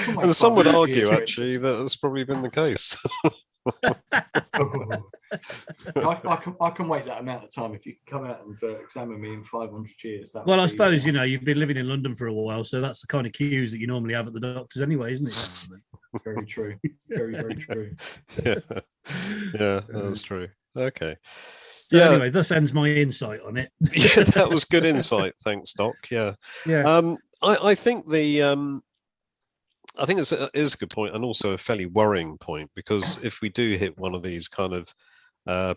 can wait And some would 500 years argue, for it actually, that that's probably been the case. I can wait that amount of time. If you can come out and examine me in 500 years, that Well, would I be, suppose, you've been living in London for a while, so that's the kind of cues that you normally have at the doctors anyway, isn't it? very true. Very, very true. Yeah, that's true. Okay. So anyway, thus ends my insight on it. Yeah, that was good insight. Thanks, Doc. Yeah. I think I think it is a good point, and also a fairly worrying point, because if we do hit one of these kind of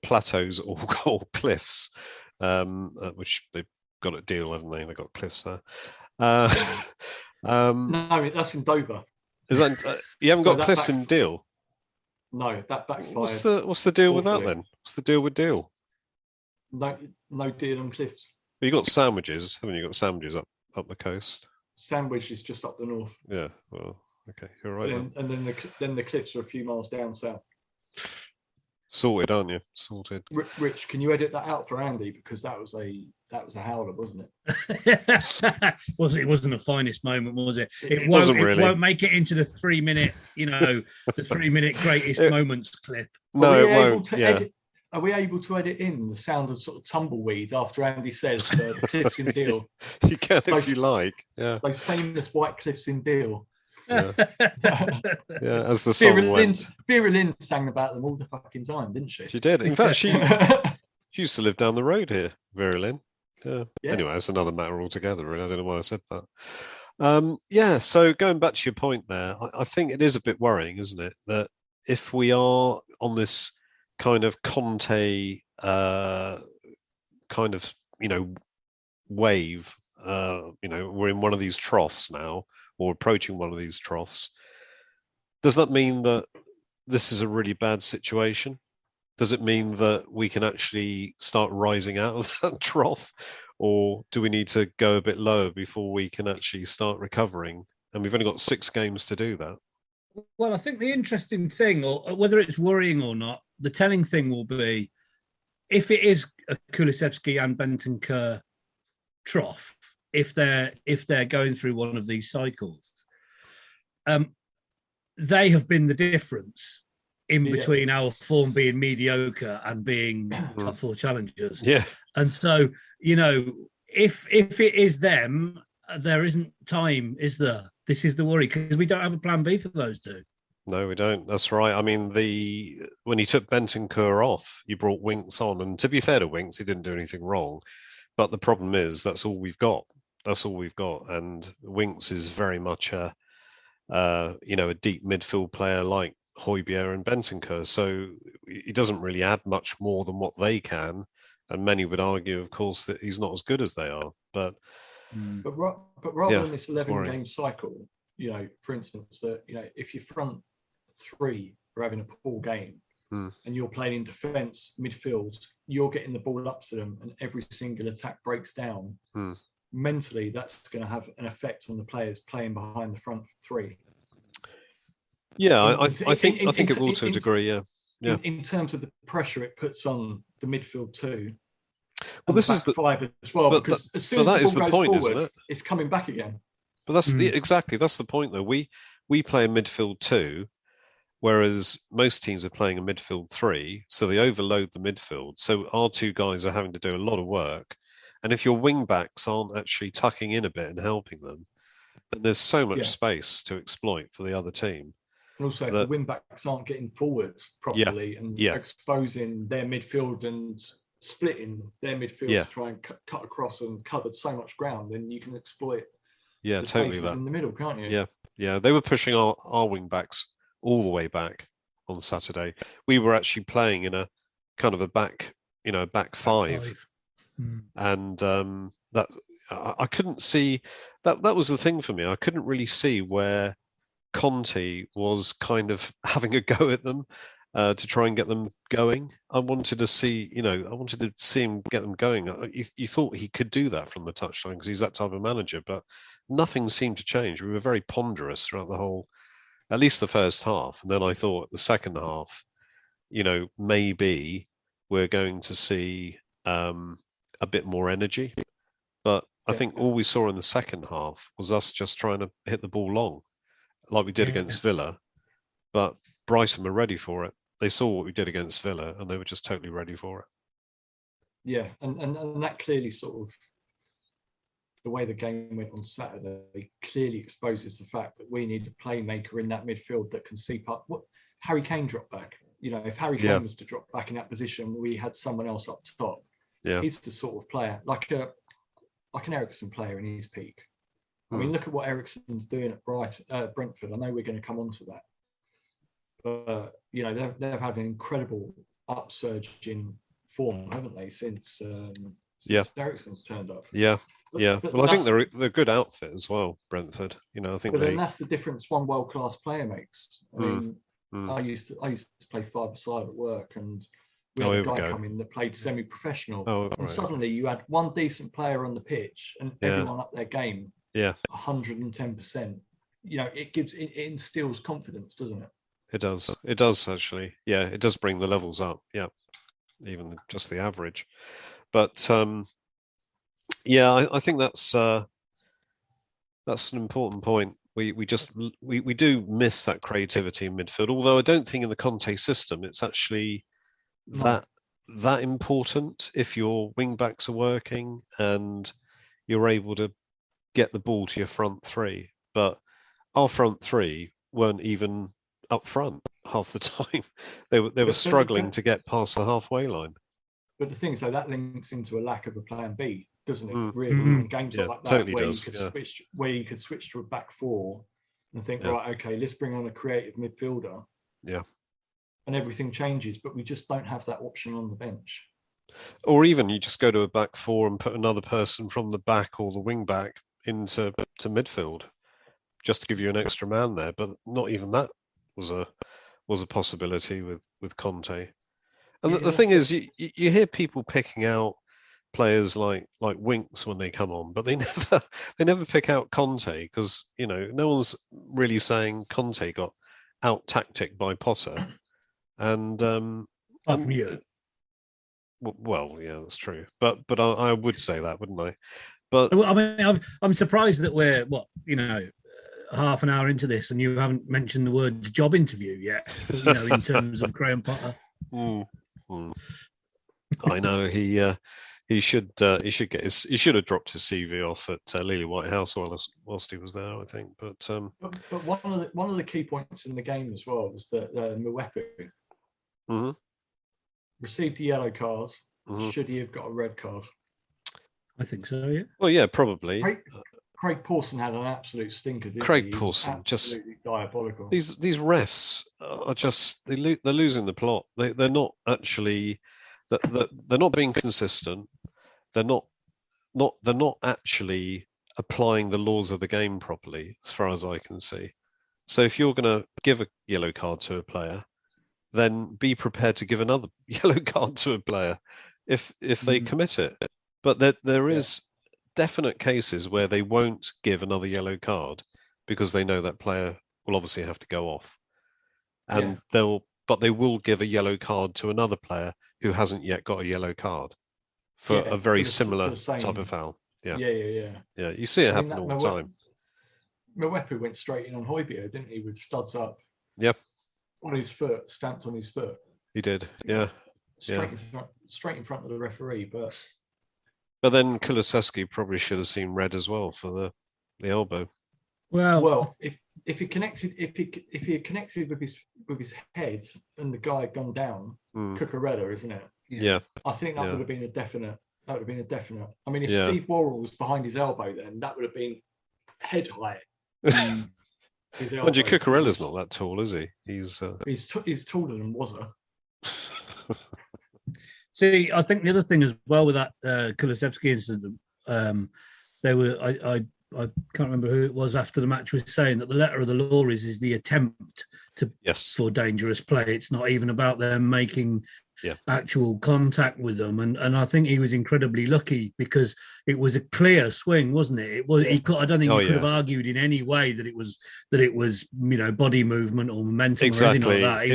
plateaus or cliffs, which they've got at Deal, haven't they? They've got cliffs there. No, that's in Dover. Is that you haven't got cliffs in Deal? No, that backfired. What's the deal with that then? What's the deal with Deal? No deal on cliffs. Well, you got sandwiches, haven't you? Got sandwiches up the coast. Sandwich is just up the north. Yeah, well, okay, you're right. And then the cliffs are a few miles down south. Sorted, aren't you? Sorted. Rich, can you edit that out for Andy, because that was a howler, wasn't it? It wasn't the finest moment, was it? It wasn't really. It won't make it into the 3-minute, the 3-minute greatest moments clip. No, it won't. Are we able to edit in the sound of sort of tumbleweed after Andy says the cliffs in Deal? You can if you like. Yeah. Those famous white cliffs in Deal. Yeah. Yeah, as the song went. Vera Lynn sang about them all the fucking time, didn't she? She did. In fact, she used to live down the road here, Vera Lynn. Yeah. Anyway, that's another matter altogether, really. I don't know why I said that. So going back to your point there, I think it is a bit worrying, isn't it? That if we are on this kind of Conte kind of, wave, we're in one of these troughs now, or approaching one of these troughs, does that mean that this is a really bad situation? Does it mean that we can actually start rising out of that trough, or do we need to go a bit lower before we can actually start recovering? And we've only got 6 games to do that. Well, I think the interesting thing, or whether it's worrying or not, the telling thing will be if it is a Kulusevski and Bentancur trough, if they're going through one of these cycles, they have been the difference in between our form being mediocre and being top 4 challengers. Yeah. And so, if it is them, there isn't time, is there? This is the worry, because we don't have a plan B for those two. No, we don't. That's right. I mean, when he took Bentancur off, you brought Winks on, and to be fair to Winks, he didn't do anything wrong. But the problem is that's all we've got. That's all we've got. And Winks is very much a deep midfield player like Højbjerg and Bentancur. So he doesn't really add much more than what they can. And many would argue, of course, that he's not as good as they are. But rather than this 11-game cycle, for instance, that if your front 3 are having a poor game and you're playing in defence, midfield, you're getting the ball up to them, and every single attack breaks down. Mentally, that's going to have an effect on the players playing behind the front 3. Yeah, I think it will to a degree. Yeah. In terms of the pressure it puts on the midfield too. Well, this is the 5 as well, because as soon as the ball goes point, forward, isn't it? It's coming back again. But that's that's the point, though. We play a midfield 2, whereas most teams are playing a midfield 3, so they overload the midfield. So our 2 guys are having to do a lot of work, and if your wing backs aren't actually tucking in a bit and helping them, then there's so much space to exploit for the other team. And also, if the wing backs aren't getting forward properly and exposing their midfield and splitting their midfield to try and cut across and cover so much ground, then you can exploit. Yeah, totally. That in the middle, can't you? Yeah. They were pushing our wing backs all the way back on Saturday. We were actually playing in a kind of a back 5. And that I couldn't see that. That was the thing for me. I couldn't really see where Conte was kind of having a go at them to try and get them going. I wanted to see him get them going. You thought he could do that from the touchline because he's that type of manager, but nothing seemed to change. We were very ponderous throughout the whole, at least the first half. And then I thought the second half, maybe we're going to see a bit more energy. But I think all we saw in the second half was us just trying to hit the ball long. like we did against Villa, but Brighton were ready for it. They saw what we did against Villa, and they were just totally ready for it. Yeah, and that clearly sort of, the way the game went on Saturday clearly exposes the fact that we need a playmaker in that midfield that can see up. What Harry Kane dropped back. If Harry Kane was to drop back in that position, we had someone else up top. Yeah, he's the sort of player like an Eriksen player in his peak. I mean, look at what Eriksen's doing at Brentford. I know we're going to come on to that, but they've had an incredible upsurge in form, haven't they, since Eriksen's turned up? Yeah. Well, I think they're a good outfit as well, Brentford. I think. But then that's the difference one world-class player makes. I mean, I used to play five-a-side at work, and we had a guy come in that played semi-professional, and suddenly you had one decent player on the pitch, and everyone up their game. 110%. It instills confidence, doesn't it? It does actually. Yeah, it does bring the levels up. Yeah, even just the average. But I think that's an important point. We do miss that creativity in midfield. Although I don't think in the Conte system it's actually that important. If your wing backs are working and you're able to get the ball to your front three, but our front three weren't even up front half the time. They were struggling to get past the halfway line. But the thing is, that links into a lack of a plan B, doesn't it? Really, in games like that, totally where you could switch to a back four and think, right, okay, let's bring on a creative midfielder. Yeah. And everything changes, but we just don't have that option on the bench. Or even you just go to a back four and put another person from the back or the wing back into midfield, just to give you an extra man there. But not even that was a possibility with Conte. And the thing is, you hear people picking out players like Winks when they come on, but they never pick out Conte, because no one's really saying Conte got out tacticked by Potter. And from you. Well, yeah, that's true. But I would say that, wouldn't I? But I mean, I'm surprised that we're half an hour into this and you haven't mentioned the words job interview yet. In terms of Graham Potter. I know he should have dropped his CV off at Lily Whitehouse whilst he was there, I think. But one of the key points in the game as well was that Mwepu received a yellow card. Should he have got a red card? I think so, yeah. Well, yeah, probably. Craig Pawson had an absolute stinker. Craig Pawson, just diabolical. These refs are just they're losing the plot. They're not actually they're not being consistent. They're not actually applying the laws of the game properly, as far as I can see. So if you're going to give a yellow card to a player, then be prepared to give another yellow card to a player if they commit it. But there is definite cases where they won't give another yellow card because they know that player will obviously have to go off, and they will give a yellow card to another player who hasn't yet got a yellow card for a very similar type of foul. Yeah. You see it happen all the time. Mwepu went straight in on Højbjerg, didn't he, with studs up? Yep. On his foot, stamped on his foot. He did. Yeah. Straight in front of the referee, But then Kulusevski probably should have seen red as well for the elbow. Well, if he connected with his head and the guy had gone down, Cucurella, isn't it? Yeah. I think that would have been a definite. That would have been a definite. I mean, if Steve Worrell was behind his elbow, then that would have been head height. Andre Cucurella's not that tall, is he? He's taller than Wazza. See, I think the other thing as well with that Kulusevski incident, they were I can't remember who it was after the match was saying that the letter of the law is the attempt for dangerous play. It's not even about them making actual contact with them. And I think he was incredibly lucky because it was a clear swing, wasn't it? It was. I don't think he could have argued in any way that it was body movement or momentum or anything like that.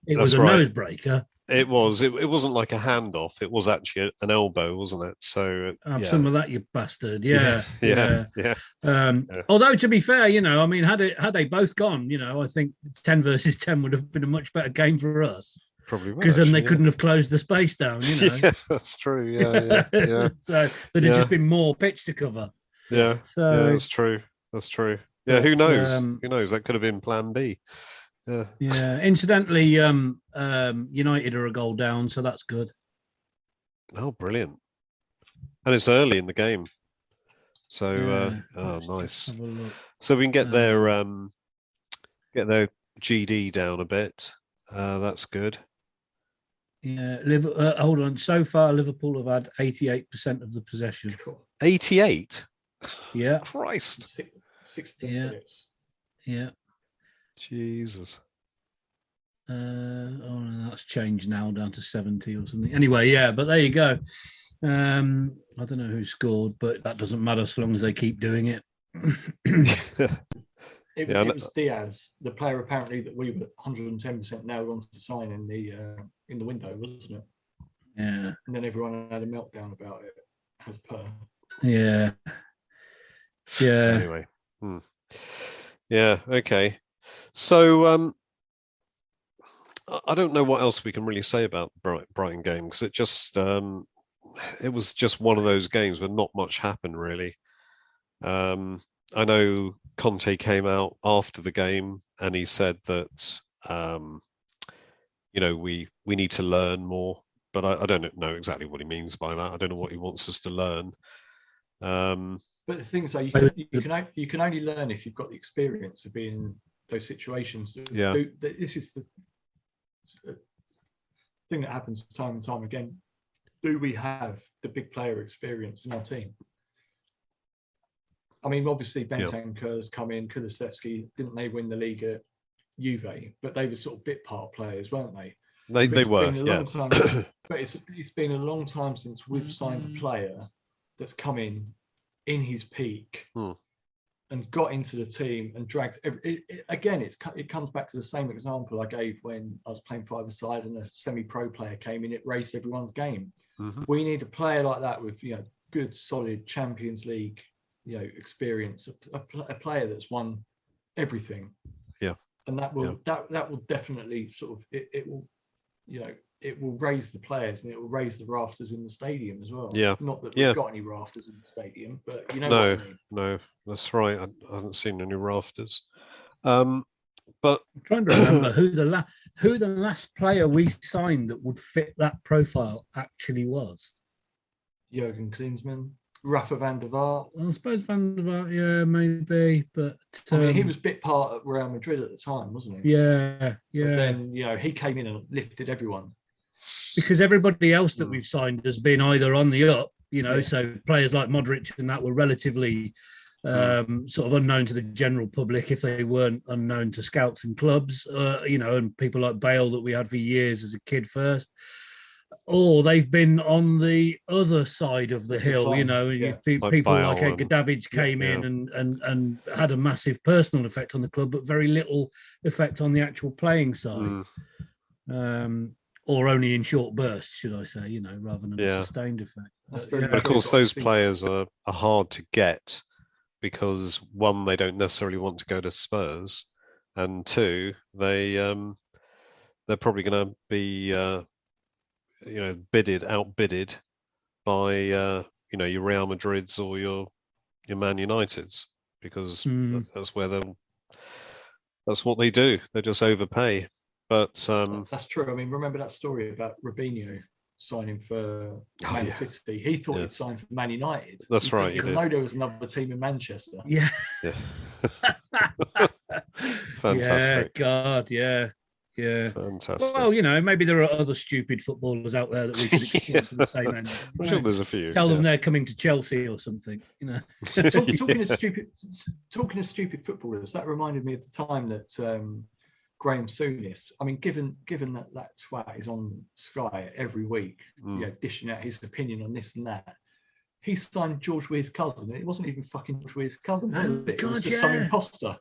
It was a nosebreaker. It was. It wasn't like a handoff. It was actually an elbow, wasn't it? So have some of that, you bastard. Yeah. Although to be fair, I mean, had they both gone, I think 10 versus 10 would have been a much better game for us. Probably because then they couldn't have closed the space down. Yeah, that's true. Yeah. So there'd have just been more pitch to cover. Yeah. That's true. That's true. Yeah. Who knows? Who knows? That could have been Plan B. Yeah. Incidentally, United are a goal down, so that's good. Oh, brilliant! And it's early in the game, so nice. So we can get their GD down a bit. That's good. Yeah. Hold on. So far, Liverpool have had 88% of the possession. 88. Yeah. Christ. 16 minutes. Yeah. Jesus. That's changed now down to 70 or something. Anyway, yeah, but there you go. I don't know who scored, but that doesn't matter so long as they keep doing it. It was Diaz, the player apparently that we were 110% nailed on to sign in the window, wasn't it? Yeah. And then everyone had a meltdown about it, as per. Yeah. Yeah. Anyway. Yeah. Okay. So I don't know what else we can really say about the Brighton game, because it just it was just one of those games where not much happened really. I know Conte came out after the game and he said that we need to learn more, but I don't know exactly what he means by that. I don't know what he wants us to learn. But the thing is, you can only learn if you've got the experience of being in those situations. Yeah. This is the thing that happens time and time again. Do we have the big player experience in our team? I mean, obviously Bentancur's come in, Kulusevski, didn't they win the league at Juve? But they were sort of bit part players, weren't they? They were, yeah. But it's been a long time since we've signed a player that's come in his peak and got into the team and dragged. It comes back to the same example I gave when I was playing five-a-side and a semi-pro player came in. It raised everyone's game. Mm-hmm. We need a player like that with good, solid Champions League experience. A player that's won everything. Yeah, and that will that will definitely sort of it will it will raise the players and it will raise the rafters in the stadium as well. Yeah. Not that we've got any rafters in the stadium, but what I mean. No, that's right. I haven't seen any rafters. But I'm trying to remember who the last player we signed that would fit that profile actually was. Jurgen Klinsmann, Rafa van der Vaart. I suppose Van der Vaart, yeah, maybe, but I mean, he was bit part at Real Madrid at the time, wasn't he? Yeah. But then he came in and lifted everyone. Because everybody else that we've signed has been either on the up, so players like Modric and that were relatively sort of unknown to the general public if they weren't unknown to scouts and clubs, and people like Bale that we had for years as a kid first. Or they've been on the other side of the hill, people like Edgar Davids came in and had a massive personal effect on the club, but very little effect on the actual playing side. Or only in short bursts, should I say, rather than a sustained effect. But of course, those players are hard to get because, one, they don't necessarily want to go to Spurs, and two, they're probably going to be outbidded by your Real Madrids or your Man Uniteds, because that's what they do. They just overpay. But that's true. I mean, remember that story about Robinho signing for Man City? He thought he'd sign for Man United. That's right. Even though there was another team in Manchester. Yeah. Fantastic. Yeah, God, yeah. Fantastic. Well, maybe there are other stupid footballers out there that we could exploit to the same end. I'm sure there's a few. Tell them they're coming to Chelsea or something. Talking of stupid footballers, that reminded me of the time that Graham Souness. I mean, given that twat is on Sky every week, dishing out his opinion on this and that. He signed George Weah's cousin, and it wasn't even fucking George Weah's cousin, was it? It was just some imposter.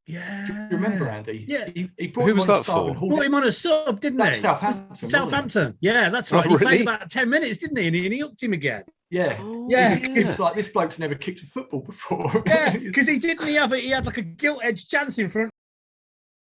Yeah. Do you remember, Andy? Yeah. He brought Who him was on that sub for? and hauled Brought it. him on a sub, didn't That's he? Southampton. Southampton. Yeah, that's right. Oh, He really? played about 10 minutes, didn't he? And he hooked him again. Yeah. Oh, Yeah. It's like this bloke's never kicked a football before. Yeah, because he had like a gilt-edged chance in front